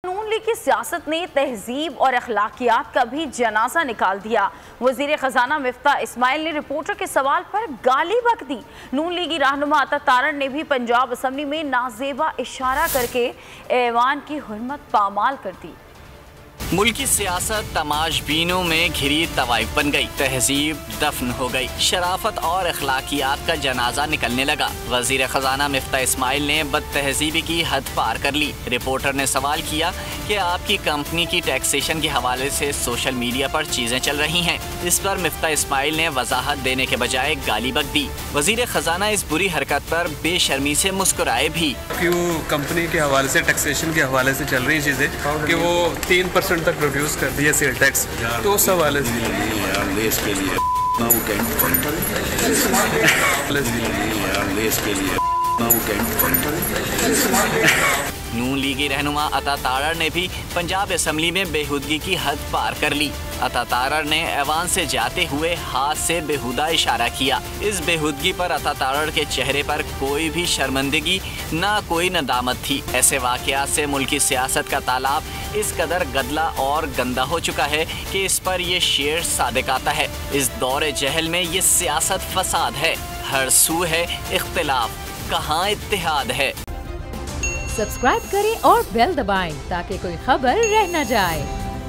नून league की सियासत ने तहजीब और अखलाकियात का भी जनाजा निकाल दिया। वजीर खजाना मिफ्ता इस्माइल ने रिपोर्टर के सवाल पर गाली बक दी। नून लीगी रहनुमा अता तारड़ ने भी पंजाब असम्बली में नाजेबा इशारा करके ऐवान की हुर्मत पामाल कर दी। मुल्की सियासत तमाशबीनों में घिरी तवाइफ बन गई, तहजीब दफन हो गई, शराफत और अखलाकियात का जनाजा निकलने लगा। वजीर खजाना मिफ्ता इस्माइल ने बदतहजीबी की हद पार कर ली। रिपोर्टर ने सवाल किया कि आपकी कंपनी की टैक्सेशन के हवाले से सोशल मीडिया पर चीजें चल रही हैं। इस पर मिफ्ता इस्माइल ने वजाहत देने के बजाय गाली बक दी। वजीर खजाना इस बुरी हरकत पर बेशर्मी से मुस्कुराए भी। क्यों कंपनी के हवाले से, टैक्सेशन के हवाले से चल रही चीजें कि वो 3% तक रिड्यूस कर दिया सेल टैक्स, तो उस हवाले से नून लीगी रहनुमा अता तारड़ ने भी पंजाब असम्बली में बेहुदगी की हद पार कर ली। अता तारड़ ने ऐवान से जाते हुए हाथ से बेहुदा इशारा किया। इस बेहुदगी पर अता तारड़ के चेहरे पर कोई भी शर्मिंदगी ना कोई नदामत थी। ऐसे वाकयात से मुल्की सियासत का तालाब इस कदर गदला और गंदा हो चुका है कि इस पर ये शेर सादिक आता है। इस दौरे जहल में ये सियासत फसाद है, हर सू है इख्तिलाफ, कहाँ इत्तेहाद है। सब्सक्राइब करें और बेल दबाएं ताकि कोई खबर रह न जाए।